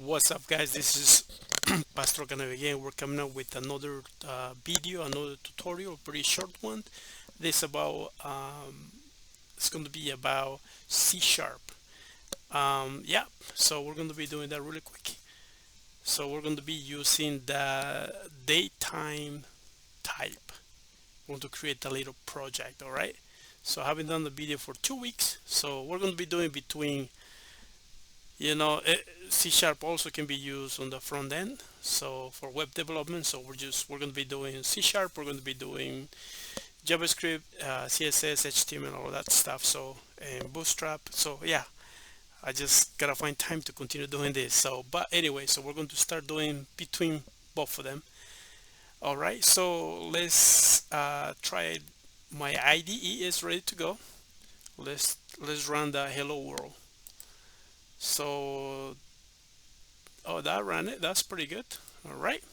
What's up, guys? This is Pastor Canav again. We're coming up with another video, another tutorial, pretty short one. This about it's going to be about C sharp. Yeah, so we're going to be doing that really quick. So we're going to be using the datetime type. We're going to create a little project, all right? So I haven't done the video for 2 weeks, so we're going to be doing between C sharp also can be used on the front end, so for web development. So we're going to be doing C sharp, we're going to be doing JavaScript, CSS, HTML, all that stuff. So and Bootstrap. So yeah, I just gotta find time to continue doing this. So but anyway, so we're going to start doing between both of them. All right, so let's try it. My IDE is ready to go. Let's run the hello world. So oh, that ran it. That's pretty good. All right,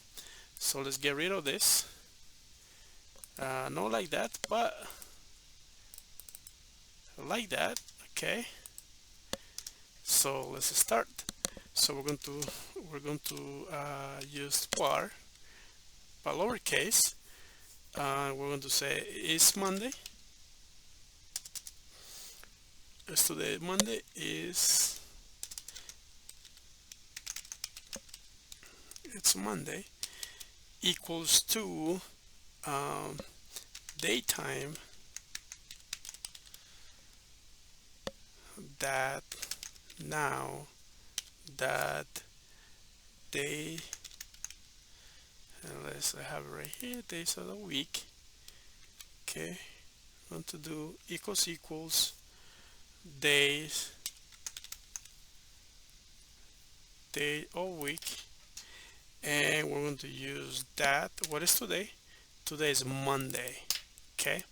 so let's get rid of this. Not like that, but like that. Okay, so let's start. So we're going to use var, but lowercase. We're going to say is Monday. Is today Monday? Is it's Monday equals to um, daytime that now that day, and let's have it right here, days of the week. Okay, want to do equals days, day of week, and we're going to use that. What is today? Today is Monday. Okay,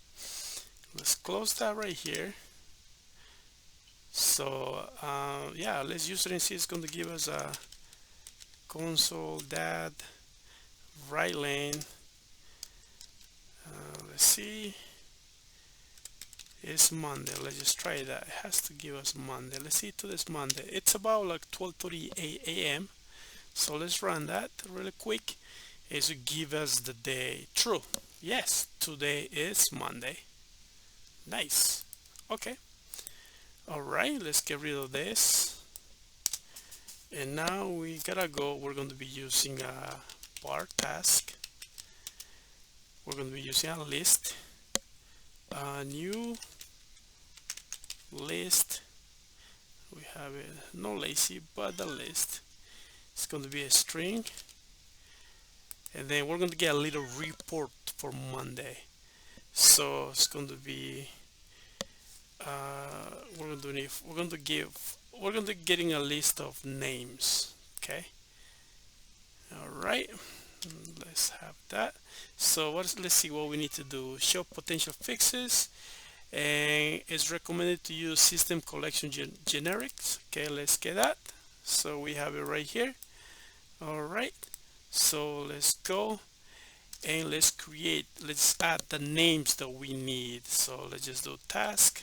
let's close that right here. So yeah, let's use it and see. It's going to give us a console that right lane. Let's see, it's Monday. Let's just try that. It has to give us Monday. Let's see, today's Monday. It's about like 12:30 a.m. So let's run that really quick. Is to give us the day. True. Yes, today is Monday. Nice. Okay. All right, let's get rid of this. And now we gotta go. We're going to be using a bar task. We're going to be using a list, a new list. We have it, no lazy, but the list. It's going to be a string, and then we're going to get a little report for Monday. So it's going to be we're going to getting a list of names. Okay. All right. Let's have that. So let's see what we need to do. Show potential fixes, and it's recommended to use system collection generics. Okay, let's get that. So we have it right here. All right, so let's go and let's add the names that we need. So let's just do task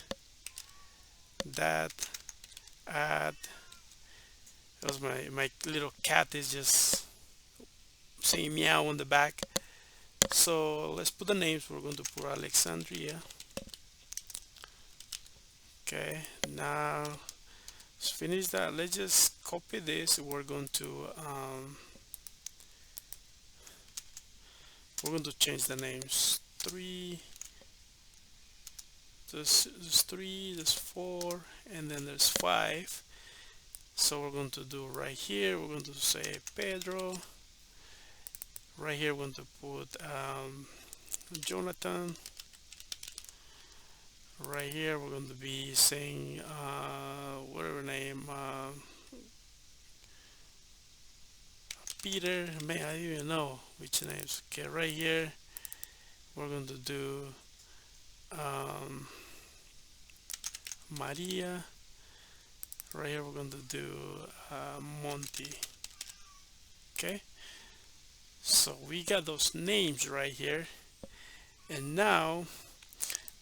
that add. That was my little cat is just saying meow on the back. So let's put the names. We're going to put Alexandria. Okay, now let's finish that. Let's just copy this. We're going to change the names. Three. There's three. There's four, and then there's five. So we're going to do right here. We're going to say Pedro. Right here, we're going to put Jonathan. Right here, we're going to be saying whatever name, Peter. Man, I don't even know which names. Okay, right here, we're going to do um, Maria. Right here, we're going to do Monty. Okay, so we got those names right here, and now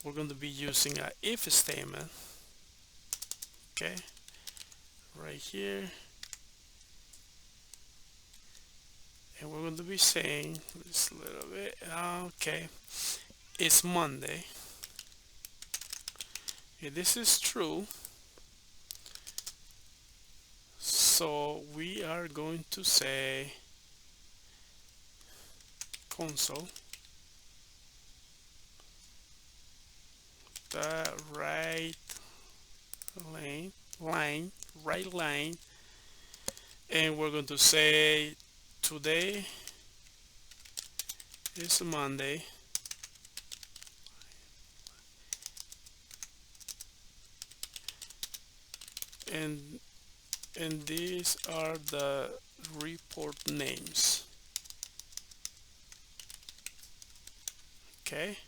we're going to be using a if statement. Okay, right here, what are we saying? Just a little bit. Okay, it's Monday. If this is true, so we are going to say console the line, line, right line, and we're going to say today is Monday, and these are the report names. Okay.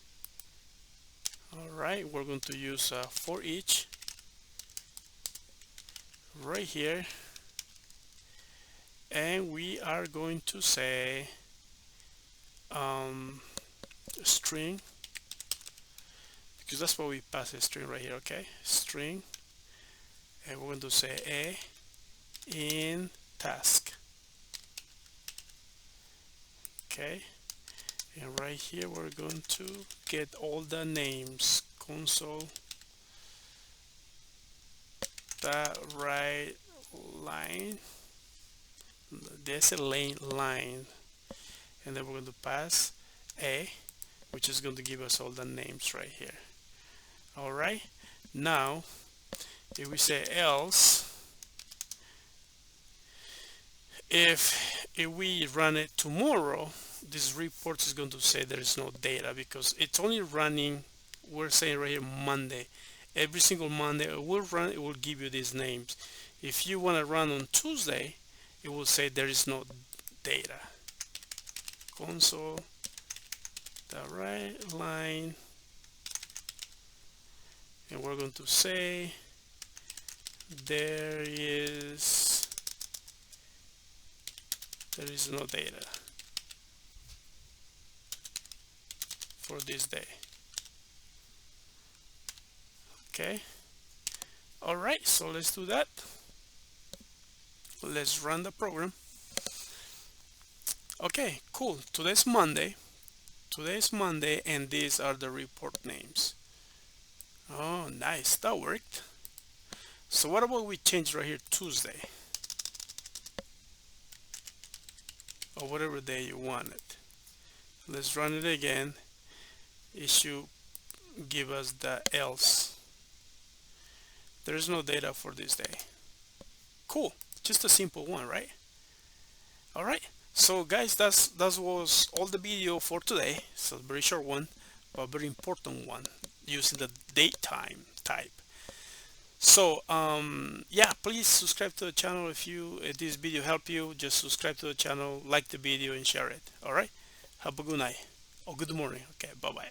All right, we're going to use for each right here, and we are going to say string, because that's what we pass a string right here. Okay, string, and we're going to say a in task. Okay, and right here we're going to get all the names, console the right line, there's a line, and then we're going to pass a, which is going to give us all the names right here. All right, now if we say else, if we run it tomorrow, this report is going to say there is no data because it's only running, we're saying right here Monday. Every single Monday it will run, it will give you these names. If you want to run on Tuesday, it will say there is no data. Console the right line, and we're going to say there is no data for this day. Okay, all right, so let's do that. Let's run the program. Okay, cool. Today's Monday, and these are the report names. Oh, nice, that worked. So what about we change right here Tuesday, or whatever day you want it. Let's run it again. It should give us the else. There is no data for this day. Cool, just a simple one, right? All right, so guys, that was all the video for today. So very short one, but very important one, using the datetime type. So yeah, please subscribe to the channel. If this video helped you, just subscribe to the channel, like the video, and share it. All right, have a good night or good morning. Okay, bye bye.